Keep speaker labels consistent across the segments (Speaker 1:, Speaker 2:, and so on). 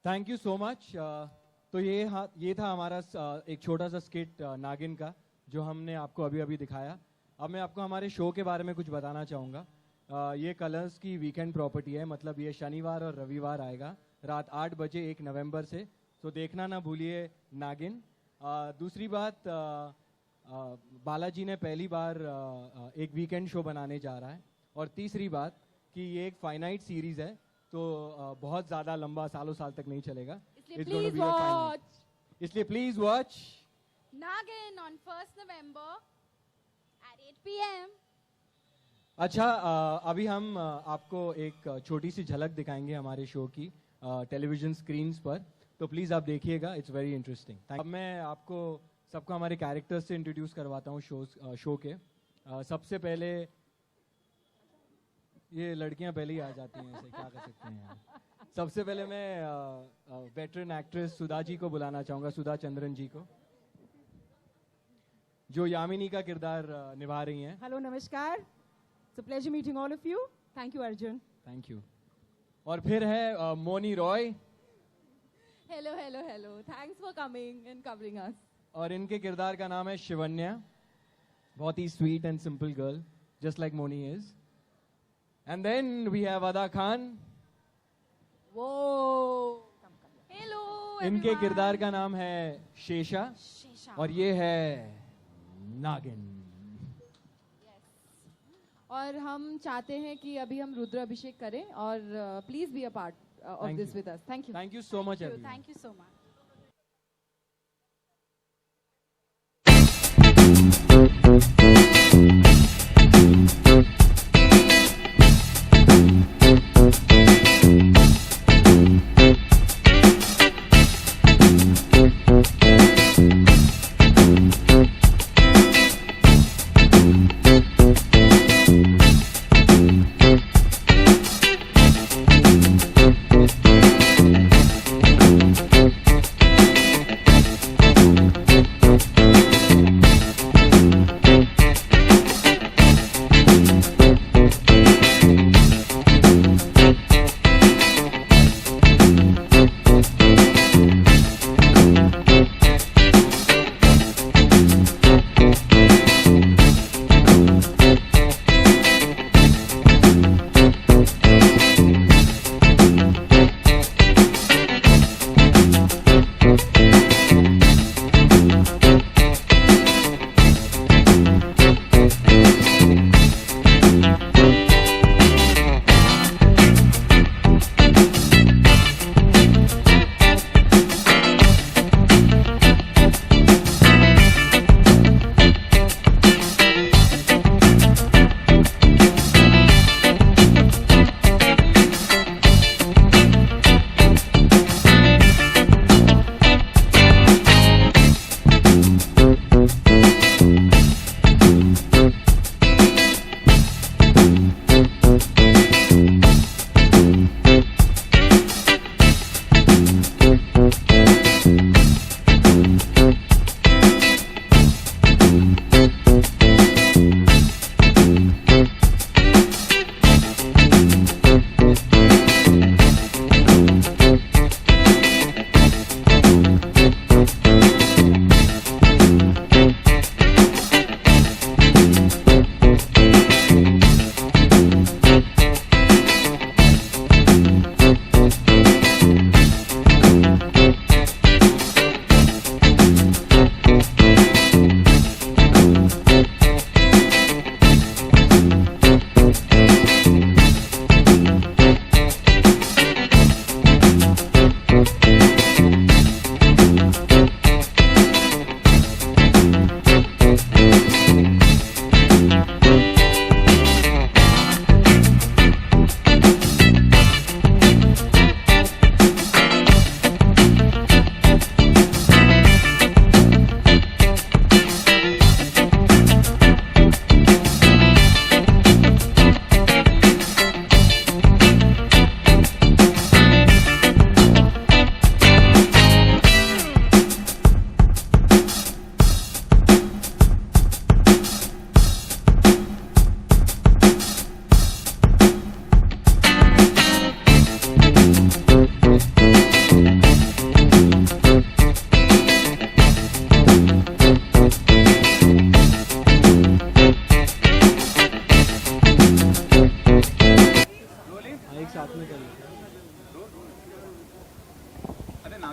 Speaker 1: Thank you so much. तो ये था हमारा एक छोटा सा स्किट नागिन का, जो हमने आपको अभी अभी दिखाया। अब मैं आपको हमारे शो के बारे में कुछ बताना चाहूँगा। ये कलर्स की वीकेंड प्रॉपर्टी है, मतलब ये शनिवार और रविवार आएगा रात 8 बजे 1 नवंबर से। तो देखना ना भूलिए नागिन। दूसरी बात, बालाजी ने पहली बार एक वीकेंड शो बनाने जा रहा है। और तीसरी बात कि ये एक फाइनाइट सीरीज है, तो बहुत ज़्यादा लंबा सालों साल तक नहीं चलेगा। इसलिए please watch
Speaker 2: Nagin on 1st November at 8 p.m.
Speaker 1: अच्छा, अभी हम आपको एक छोटी सी झलक दिखाएंगे हमारे शो की टेलीविजन स्क्रीन्स पर। तो प्लीज़ आप देखिएगा, इट्स वेरी इंटरेस्टिंग। अब मैं आपको सबको हमारे कैरेक्टर्स से इंट्रोड्यूस करवाता हूँ शो के। सबसे पहले ये लड़कियां पहले ही आ जाती हैं, ऐसे क्या कर सकते हैं यार। सबसे पहले मैं वेटरन एक्ट्रेस सुधा जी को बुलाना चाहूँगा, सुधा चंद्रन जी को, जो यामिनी का किरदार निभा रही हैं।
Speaker 3: हेलो, नमस्कार। It's a pleasure meeting all of you. Thank you Arjun.
Speaker 1: Thank you. और फिर है Moni Roy.
Speaker 2: Hello, hello, hello. Thanks for coming and covering us.
Speaker 1: और इनके किरदार का नाम है शिवन्या। बहुत ही sweet and simple girl, just like Mouni is. And then we have Adaa Khan.
Speaker 2: Whoa. Hello,
Speaker 1: इनके
Speaker 2: everyone.
Speaker 1: किरदार का नाम है शेषा।
Speaker 2: Shesha.
Speaker 1: और ये है नागिन।
Speaker 2: और हम चाहते हैं कि अभी हम रुद्र अभिषेक करें और please be a part of
Speaker 1: Thank
Speaker 2: this
Speaker 1: you.
Speaker 2: With us. Thank you.
Speaker 1: Thank you so much everyone.
Speaker 2: Thank you so much.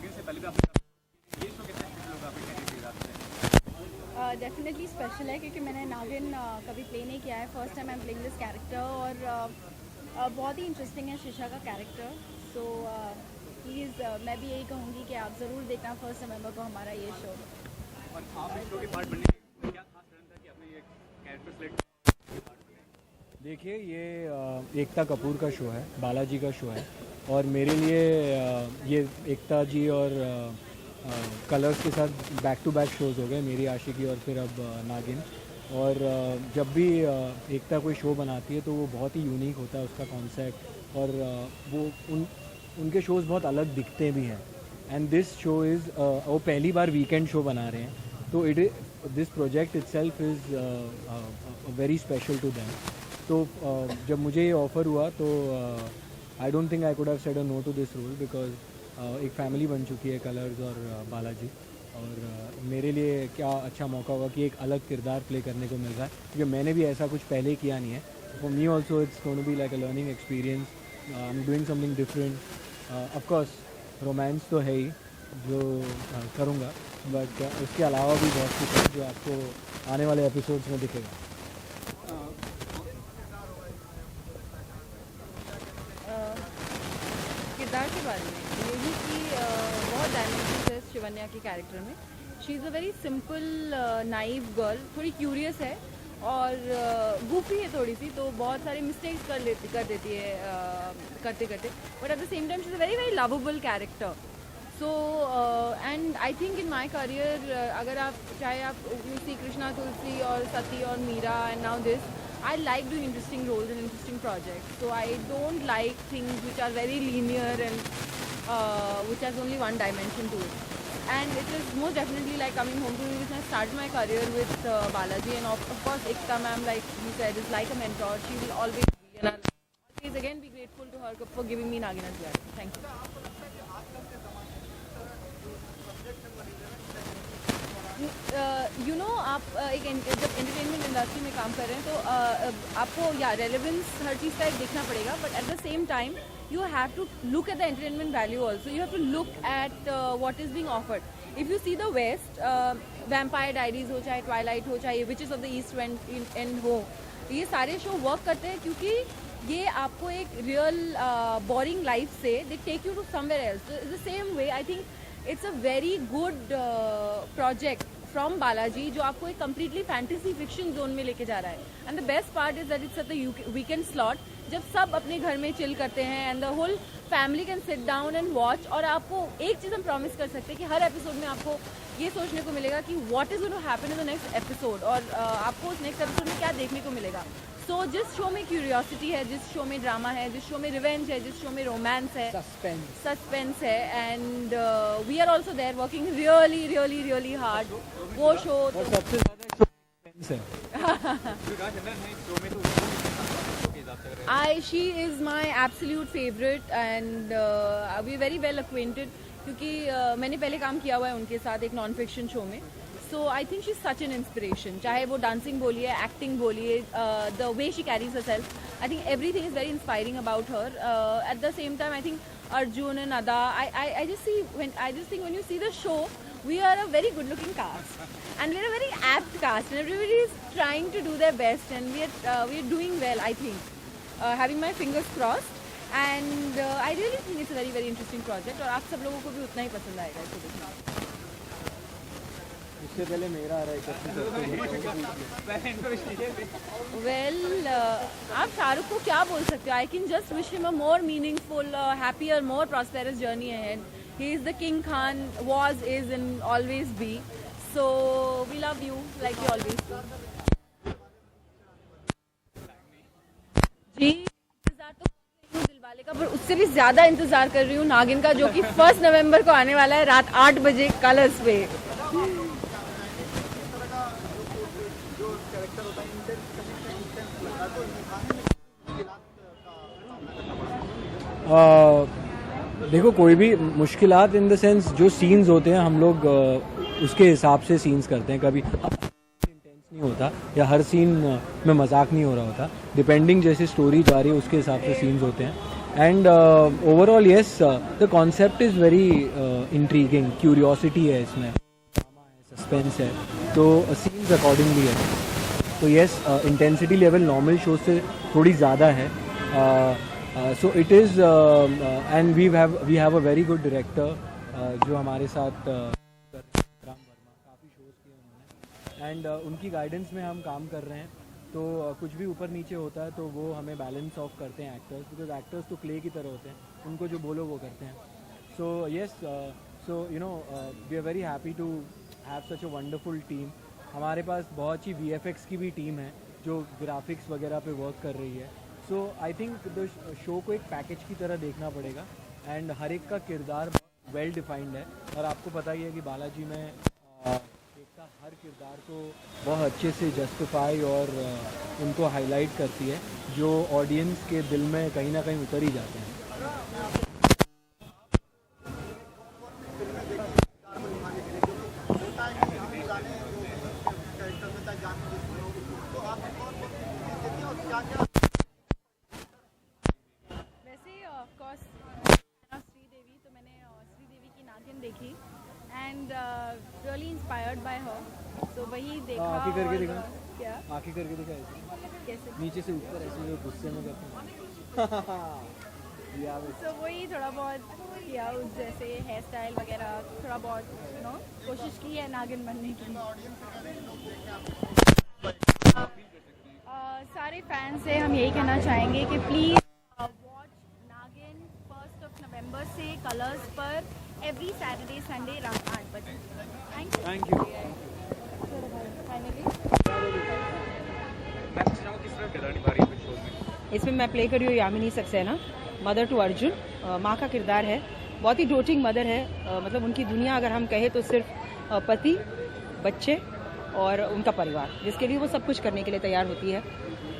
Speaker 4: नागिन से पहले भी आपने ये शो कितना स्पेशल होगा आपके कैरियर के हिसाब से?
Speaker 5: डेफिनेटली स्पेशल है क्योंकि मैंने नागिन कभी प्ले नहीं किया है, first time I am playing this character और बहुत ही इंटरेस्टिंग है शीशा का कैरेक्टर। सो प्लीज़ मैं भी यही कहूँगी कि आप ज़रूर देखना 1 नवंबर को हमारा ये शो।
Speaker 4: और आप इस शो के पार्ट बनने के क्या खास कारण था कि आपने ये कैरेक्टर सेलेक्ट?
Speaker 1: देखिए, ये एकता कपूर का शो है, बालाजी का शो है, और मेरे लिए ये एकता जी और कलर्स के साथ बैक टू बैक शोज़ हो गए, मेरी आशिकी और फिर अब नागिन। और जब भी एकता कोई शो बनाती है तो वो बहुत ही यूनिक होता है उसका कॉन्सेप्ट, और वो उनके शोज़ बहुत अलग दिखते भी हैं। एंड दिस शो इज़ वो पहली बार वीकेंड शो बना रहे हैं, तो this project itself is very special to them. तो जब मुझे ये ऑफ़र हुआ तो I don't think I could have said a no to this role, because एक फैमिली बन चुकी है कलर्स और बालाजी, और मेरे लिए क्या अच्छा मौका होगा कि एक अलग किरदार प्ले करने को मिल रहा है, क्योंकि मैंने भी ऐसा कुछ पहले किया नहीं है। For me also it's going to be like a learning experience. I am doing something different. Of course romance तो है ही जो करूँगा, बट उसके अलावा भी बहुत कुछ है जो आपको आने वाले एपिसोड्स में दिखेगा।
Speaker 2: किरदार के बारे में यही कि बहुत डायमेंशंस है शिवन्या की कैरेक्टर में। She is a very simple naive girl, थोड़ी क्यूरियस है और गूफी है थोड़ी सी, तो बहुत सारे मिस्टेक्स कर देती है करते करते, but at the same time she is a very very lovable character. So and I think in my career अगर आप चाहे आप यू सी कृष्णा तुलसी और सती और Meera and now this, I like doing interesting roles and interesting projects. So I don't like things which are very linear and which has only one dimension to it. And it is most definitely like coming home to me, which I started my career with Balaji, and of course Ekta ma'am, like you said, is like a mentor. She will always be, and I'll always again be grateful to her for giving me Nagin as well. Thank you. आप एक जब entertainment industry में काम कर रहे हैं तो आपको या रेलेवेंस हर चीज़ का एक देखना पड़ेगा, but at the same time you have to look at the entertainment value also. You have to look at what is being offered. If you see the west, Vampire Diaries हो, चाहे Twilight हो, चाहे Witches of the East End हो, ये सारे show work करते हैं क्योंकि ये आपको एक रियल बोरिंग लाइफ से they take you to somewhere else. The same way I think it's a very good project from Balaji जो आपको एक कम्प्लीटली फैंटेसी फिक्शन जोन में लेके जा रहा है। And the best part is that it's at the weekend slot, जब सब अपने घर में चिल करते हैं and the whole family can sit down and watch. और आपको एक चीज़ हम प्रॉमिस कर सकते हैं कि हर एपिसोड में आपको ये सोचने को मिलेगा कि what is going to happen in the next episode, और आपको उस नेक्स्ट एपिसोड में क्या देखने को मिलेगा। सो जिस शो में क्यूरियोसिटी है, जिस शो में ड्रामा है, जिस शो में रिवेंज है, जिस शो में रोमांस है, सस्पेंस है, and we are also there working really really really hard. वो शो तो
Speaker 1: सबसे ज़्यादा
Speaker 2: she is my absolute favourite and we very well acquainted, क्योंकि मैंने पहले काम किया हुआ है उनके साथ एक नॉन फिक्शन शो में। So I think she is such an inspiration, चाहे वो डांसिंग बोलिए, एक्टिंग बोलिए, the way she carries herself, I think everything is very inspiring about her. At the same time I think Arjun and Ada, I just think when you see the show, we are a very good looking cast and we are a very apt cast and everybody is trying to do their best and we are doing well, I think, having my fingers crossed and I really think it's a very very interesting project और आप सब लोगों को भी उतना ही पसंद आएगा इसको देखना।
Speaker 1: इससे पहले मेरा आ रहा है
Speaker 2: वेल आप शाहरुख को क्या बोल सकते हो? I can just wish him a more meaningful, happier, more prosperous journey ahead. He is the king Khan, was, is and always be. So we love you like you always do. जी इंतजार तो कर रही हूँ दिलवाले का, पर उससे भी ज्यादा इंतजार कर रही हूँ नागिन का, जो कि 1 नवंबर को आने वाला है रात 8 बजे कलर्स पे।
Speaker 1: देखो, कोई भी मुश्किलात इन द सेंस जो सीन्स होते हैं हम लोग उसके हिसाब से सीन्स करते हैं। कभी इंटेंस नहीं होता या हर सीन में मजाक नहीं हो रहा होता, डिपेंडिंग जैसे स्टोरी जा रही है उसके हिसाब से सीन्स होते हैं। And overall yes the concept is very intriguing, curiosity है इसमें, सस्पेंस है, तो सीन्स अकॉर्डिंगली है। तो yes intensity level normal show से थोड़ी ज़्यादा है। So it is and we have a very good director जो हमारे साथ राम वर्मा, काफ़ी शोज़ किए उन्होंने, एंड उनकी गाइडेंस में हम काम कर रहे हैं। तो कुछ भी ऊपर नीचे होता है तो वो हमें बैलेंस ऑफ करते हैं एक्टर्स, बिकॉज एक्टर्स तो क्ले की तरह होते हैं, उनको जो बोलो वो करते हैं। So yes, so you know we are very happy to have such a wonderful team. हमारे पास बहुत अच्छी VFX की भी टीम है जो ग्राफिक्स वगैरह पे वर्क कर रही है। सो आई थिंक द शो को एक पैकेज की तरह देखना पड़ेगा, एंड हर एक का किरदार वेल डिफाइंड है। और आपको पता ही है कि बालाजी में एकता हर किरदार को बहुत अच्छे से जस्टिफाई और उनको हाईलाइट करती है, जो ऑडियंस के दिल में कहीं ना कहीं उतर ही जाते हैं।
Speaker 5: वैसे ऑफ कोर्स श्रीदेवी, तो मैंने श्रीदेवी की नागिन देखी एंड रियली इंस्पायर्ड बाय हर, तो वही देखा।
Speaker 1: आँखें करके
Speaker 5: और,
Speaker 1: दिखा।
Speaker 5: क्या
Speaker 1: आँखें करके दिखा ऐसे,
Speaker 5: कैसे,
Speaker 1: नीचे से ऊपर ऐसे जो गुस्से में करते हैं। या
Speaker 5: तो वही थोड़ा बहुत किया, उस जैसे हेयर स्टाइल वगैरह थोड़ा बहुत कोशिश की है नागिन बनने की। सारे फैंस से हम यही कहना चाहेंगे कि प्लीज़ वॉच नागिन 1 नवंबर से कलर्स पर एवरी सैटरडे संडे रात 8 बजे।
Speaker 1: Thank you.
Speaker 5: फाइनली
Speaker 4: मैं पूछ रहा हूँ किस तरह किरदार निभा रही है शो में?
Speaker 6: इसमें मैं प्ले कर रही हूँ यामिनी सक्सेना, मदर टू अर्जुन। माँ का किरदार है, बहुत ही डोटिंग मदर है। मतलब उनकी दुनिया अगर हम कहें तो सिर्फ पति, बच्चे और उनका परिवार, जिसके लिए वो सब कुछ करने के लिए तैयार होती है।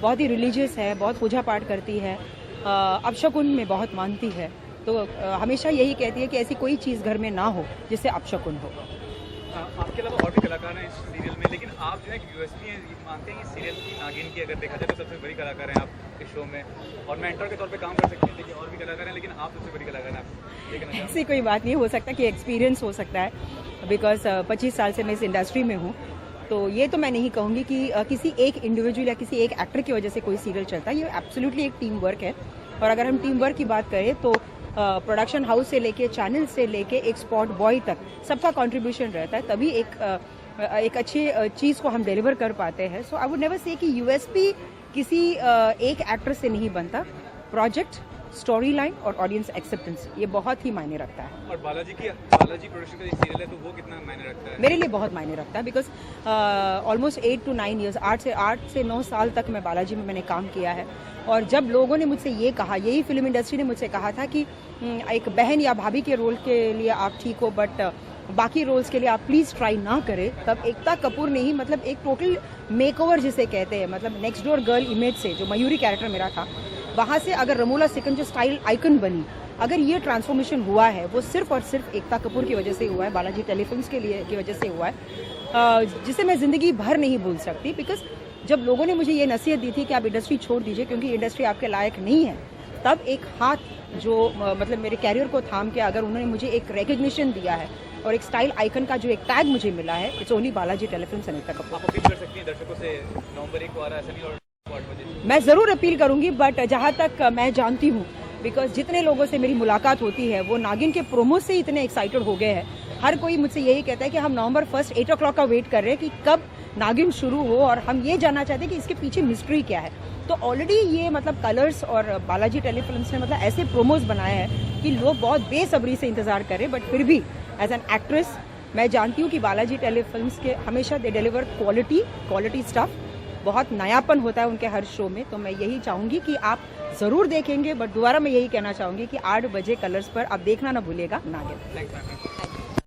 Speaker 6: बहुत ही रिलीजियस है, बहुत पूजा पाठ करती है, अपशकुन में बहुत मानती है। तो हमेशा यही कहती है कि ऐसी कोई चीज़ घर में ना हो जिससे अपशकुन हो।
Speaker 4: आपके अलावा और भी कलाकार हैं इस सीरियल में, लेकिन आप जो है यूएसपी मानते हैं कि सीरियल की नागिन की अगर देखा जाए तो सबसे बड़ी कलाकार हैं आप इस शो में, और मेंटर के तौर पे काम कर सकते हैं। देखिए और भी कलाकार हैं, लेकिन आप सबसे बड़ी कलाकार हैं। आप ये कहना चाहते हैं?
Speaker 6: ऐसी कोई बात नहीं, हो सकता कि एक्सपीरियंस हो सकता है, बिकॉज 25 साल से मैं इस इंडस्ट्री में हूँ। तो ये तो मैं नहीं कहूँगी कि किसी एक इंडिविजुअल या किसी एक एक्टर की वजह से कोई सीरियल चलता है। ये एब्सोल्युटली एक टीम वर्क है। और अगर हम टीम वर्क की बात करें तो प्रोडक्शन हाउस से लेके, चैनल से लेके, एक स्पॉट बॉय तक सबका कंट्रीब्यूशन रहता है, तभी एक अच्छी चीज़ को हम डिलीवर कर पाते हैं। सो आई वुड नेवर से कि यूएसपी किसी एक एक्टर से नहीं बनता। प्रोजेक्ट, स्टोरी लाइन और ऑडियंस एक्सेप्टेंस, ये बहुत ही मायने रखता है।
Speaker 4: और बालाजी प्रोडक्शन का सीरियल है तो वो कितना मायने रखता है?
Speaker 6: मेरे लिए बहुत मायने रखता है, बिकॉज ऑलमोस्ट 8 to 9 ईयर्स, 8 से 9 साल तक मैं बालाजी में मैंने काम किया है। और जब लोगों ने मुझसे ये कहा, यही फिल्म इंडस्ट्री ने मुझसे कहा था कि एक बहन या भाभी के रोल के लिए आप ठीक हो, बट बाकी रोल्स के लिए आप प्लीज़ ट्राई ना करें, तब एकता कपूर ने ही मतलब एक टोटल मेकओवर जिसे कहते हैं, मतलब नेक्स्ट डोर गर्ल इमेज से, जो मयूरी कैरेक्टर मेरा था, वहाँ से अगर रमोला सिकंद जो स्टाइल आइकन बनी, अगर ये ट्रांसफॉर्मेशन हुआ है वो सिर्फ और सिर्फ एकता कपूर की वजह से हुआ है, बालाजी टेलीफिल्म्स के लिए की वजह से हुआ है, जिसे मैं ज़िंदगी भर नहीं भूल सकती। बिकॉज जब लोगों ने मुझे ये नसीहत दी थी कि आप इंडस्ट्री छोड़ दीजिए क्योंकि इंडस्ट्री आपके लायक नहीं है, तब एक हाथ जो मतलब मेरे कैरियर को थाम के अगर उन्होंने मुझे एक रिकग्निशन दिया है और एक स्टाइल आइकन का जो एक टैग मुझे मिला है, it's only Balaji telefilms and Ekta Kapoor.
Speaker 4: आप अपील कर सकती हैं दर्शकों से, नवंबर 1 को आ रहा है सनी और 8 बजे?
Speaker 6: मैं ज़रूर अपील करूंगी, बट जहाँ तक मैं जानती हूँ, बिकॉज जितने लोगों से मेरी मुलाकात होती है वो नागिन के प्रोमो से इतने एक्साइटेड हो गए हैं। हर कोई मुझसे यही कहता है कि हम नवंबर 1 8 o'clock का वेट कर रहे हैं कि कब नागिन शुरू हो, और हम ये जानना चाहते हैं कि इसके पीछे मिस्ट्री क्या है। तो ऑलरेडी ये मतलब कलर्स और बालाजी टेलीफिल्म्स ने मतलब ऐसे प्रोमोज बनाए हैं कि लोग बहुत बेसब्री से इंतजार करें। बट फिर भी एज एन एक्ट्रेस मैं जानती हूँ कि बालाजी टेलीफिल्म्स के हमेशा दे डिलीवर क्वालिटी स्टफ, बहुत नयापन होता है उनके हर शो में। तो मैं यही चाहूँगी कि आप ज़रूर देखेंगे, बट दोबारा मैं यही कहना चाहूँगी कि 8 बजे कलर्स पर आप देखना ना भूलिएगा नागिन।
Speaker 4: Thanks ma'am.